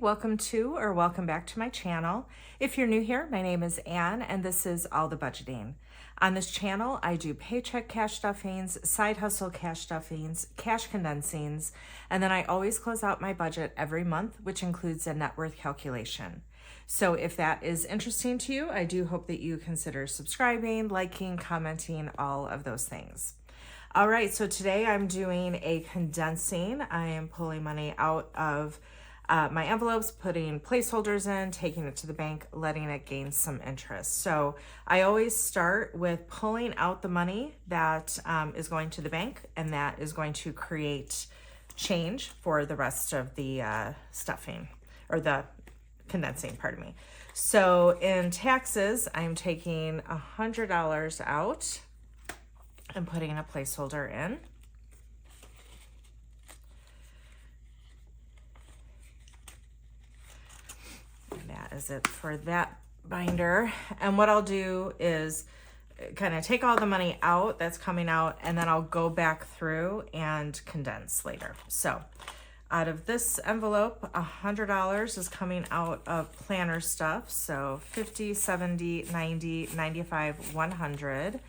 welcome to or welcome back to my channel. If you're new here, my name is Ann and this is All the Budgeting. On this channel, I do paycheck cash stuffings, side hustle cash stuffings, cash condensings, and then I always close out my budget every month, which includes a net worth calculation. So if that is interesting to you, I do hope that you consider subscribing, liking, commenting, all of those things. All right, so today I'm doing a condensing. I am pulling money out of my envelopes, putting placeholders in, taking it to the bank, letting it gain some interest. So I always start with pulling out the money that is going to the bank, and that is going to create change for the rest of the stuffing, or the condensing, pardon me. So in taxes, I'm taking $100 out and putting a placeholder in. And that is it for that binder. And what I'll do is kind of take all the money out that's coming out, and then I'll go back through and condense later. So out of this envelope, $100 is coming out of planner stuff. So 50, 70, 90, 95, 100.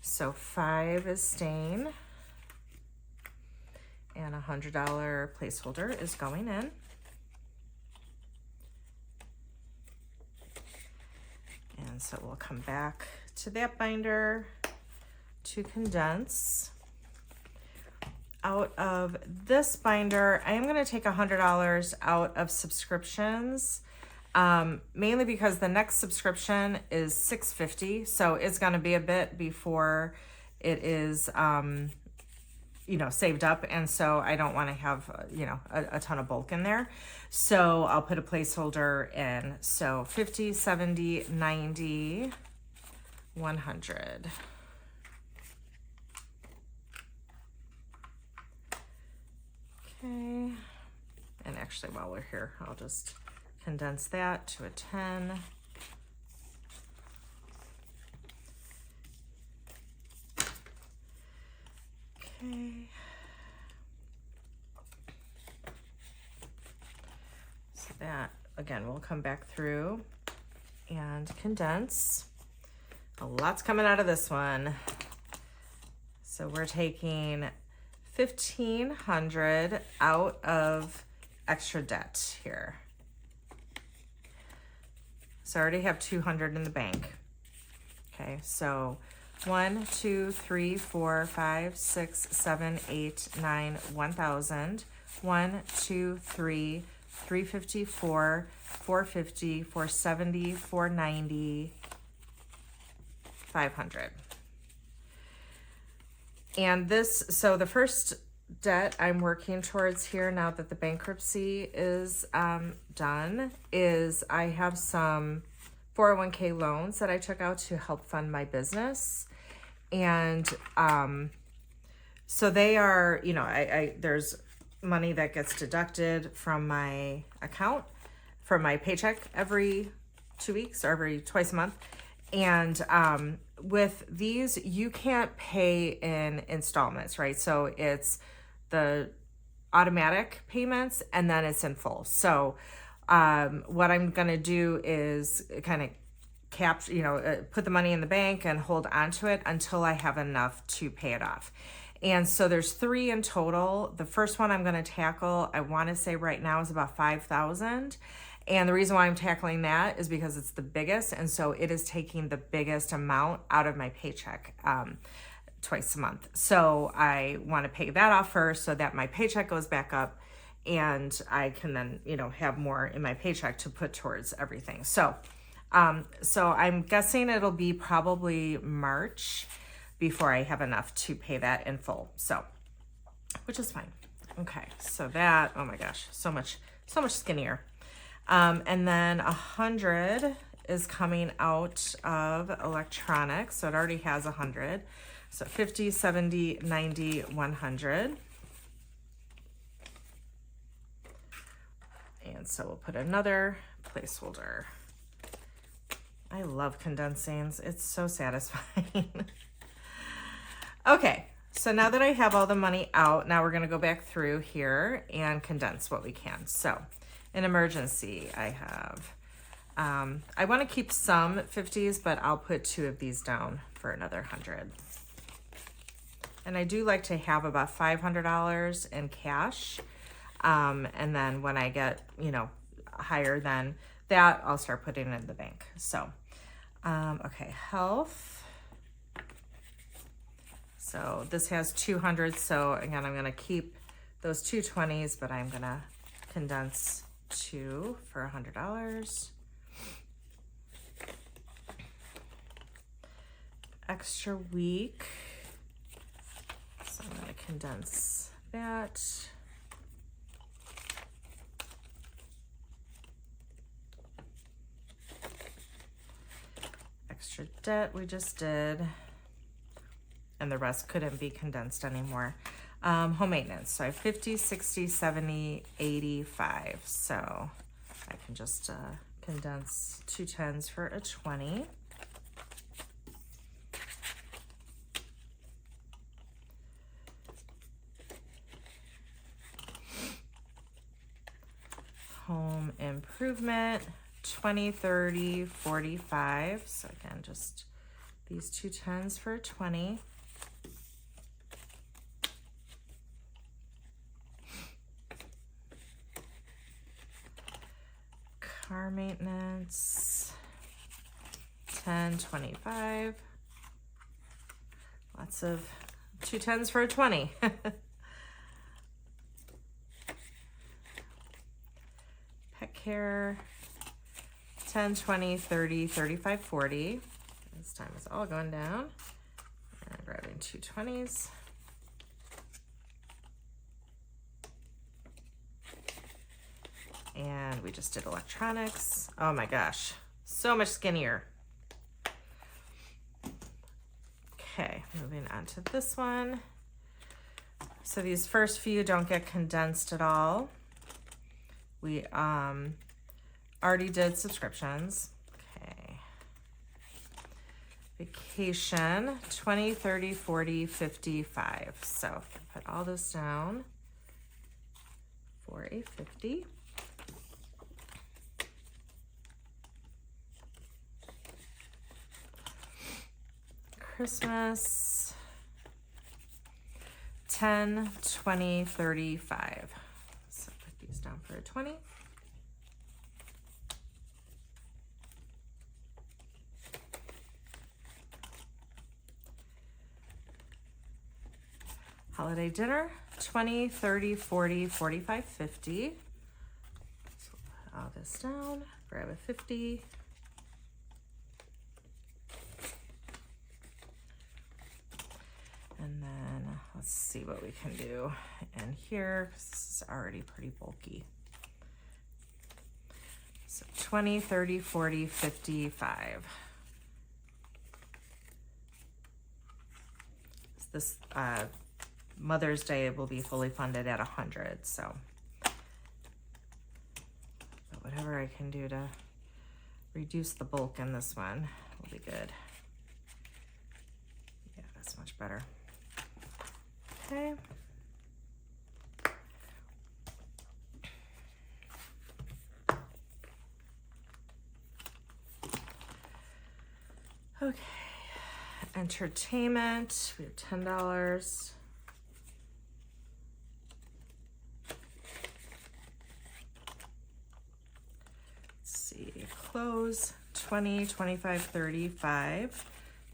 So 5 is staying, and $100 placeholder is going in. And so we'll come back to that binder to condense. Out of this binder, I am going to take $100 out of subscriptions. Mainly because the next subscription is $650, so it's going to be a bit before it is, saved up, and so I don't want to have, a ton of bulk in there. So I'll put a placeholder in. So 50, 70, 90, 100. Okay, and actually while we're here, I'll just condense that to a 10. Okay. So that, again, we'll come back through and condense. A lot's coming out of this one. So we're taking $1,500 out of extra debt here. So I already have 200 in the bank. Okay, so 1, 2, 3, 4, 5, 6, 7, 8, 9, 1,000. 1, 2, 3, 354, 450, 470, 490, 500. And this, so the first debt I'm working towards here, now that the bankruptcy is done, is I have some 401k loans that I took out to help fund my business. And so they are, there's money that gets deducted from my account, from my paycheck every 2 weeks or twice a month. And with these, you can't pay in installments, right? So it's the automatic payments, and then it's in full. So what I'm going to do is kind of capture, put the money in the bank and hold on to it until I have enough to pay it off. And so there's 3 in total. The first one I'm going to tackle, I want to say right now, is about $5,000. And the reason why I'm tackling that is because it's the biggest, and so it is taking the biggest amount out of my paycheck twice a month. So I want to pay that off first so that my paycheck goes back up, and I can then, have more in my paycheck to put towards everything. So I'm guessing it'll be probably March before I have enough to pay that in full. So, which is fine. Okay, so that, oh my gosh, so much skinnier. And then 100 is coming out of electronics. So it already has 100. So 50, 70, 90, 100. And so we'll put another placeholder. I love condensings. It's so satisfying. Okay, so now that I have all the money out, now we're going to go back through here and condense what we can. So In emergency, I have, I want to keep some 50s, but I'll put 2 of these down for another 100. And I do like to have about $500 in cash. And then when I get, higher than that, I'll start putting it in the bank. So, okay, health. So this has 200. So again, I'm going to keep those 2 20s, but I'm going to condense 2 for $100. Extra week. So I'm going to condense that. Extra debt we just did. And the rest couldn't be condensed anymore. Home maintenance. So I have 50, 60, 70, 85. So I can just condense 2 10s for a 20. Home improvement, 20, 30, 45. So again, just these 2 10s for a 20. Car maintenance, 10, 25. Lots of 2 10s for a 20. Pet care, 10, 20, 30, 35, 40. This time it's all going down. And grabbing 2 20s. And we just did electronics. Oh my gosh, so much skinnier. Okay, moving on to this one. So these first few don't get condensed at all. We already did subscriptions. Okay. Vacation, 20, 30, 40, 55. So put all this down for a 50. Christmas, 10, 20, 35. So put these down for a 20. Holiday dinner, 20, 30, 40, 45, 50. So put all this down, grab a 50. And then let's see what we can do in here, because this is already pretty bulky. So 20, 30, 40, 55. This Mother's Day will be fully funded at 100, so. But whatever I can do to reduce the bulk in this one will be good. Yeah, that's much better. Okay. Okay. Entertainment, we have $10. Let's see, clothes, 20, 25, 35.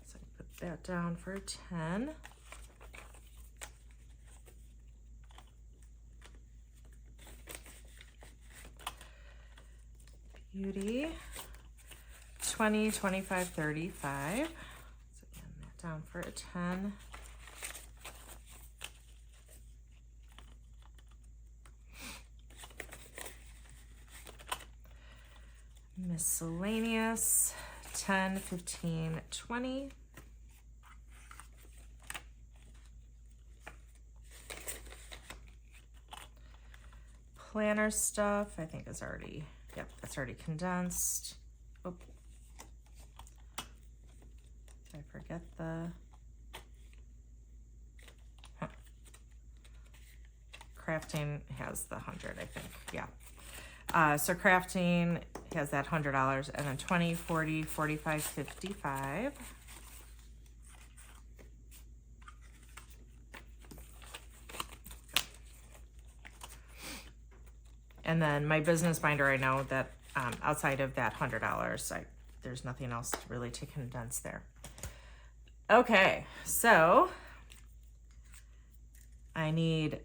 So I put that down for 10. Beauty, 20, 25, 35. So again, that down for a 10. Miscellaneous, 10, 15, 20. Planner stuff, I think is already, yep, that's already condensed. Oh, did I forget the, crafting has the 100, I think, yeah. So crafting has that $100, and then 20, 40, 45, 55. And then my business binder, I know that outside of that $100, there's nothing else really to condense there. Okay, so I need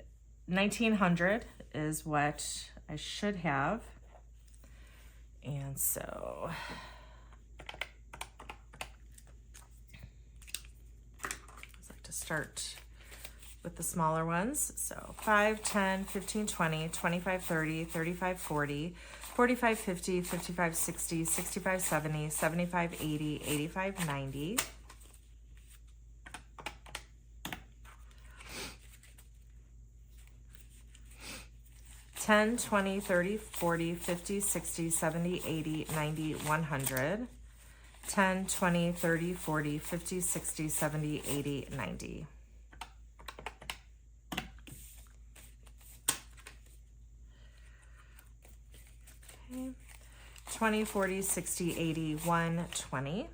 1900 is what I should have. And so I like to start with the smaller ones. So 5, 10, 15, 20, 25, 30, 35, 40, 45, 50, 55, 60, 65, 70, 75, 80, 85, 90. 10, 20, 30, 40, 50, 60, 70, 80, 90, 100. 10, 20, 30, 40, 50, 60, 70, 80, 90. Okay. 20, 40, 60, 80, 120.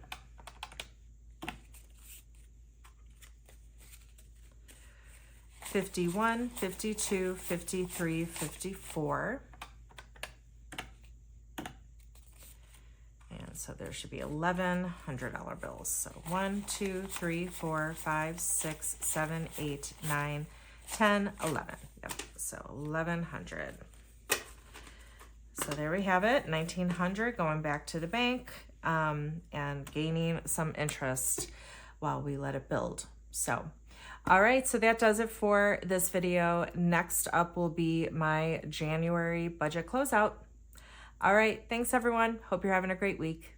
51, 52, 53, 54. And so there should be $1,100 bills. So 1, 2, 3, 4, 5, 6, 7, 8, 9, 10, 11. Yep, so 1,100. So there we have it, 1,900 going back to the bank and gaining some interest while we let it build. So all right, so that does it for this video. Next up will be my January budget closeout. All right, thanks everyone. Hope you're having a great week.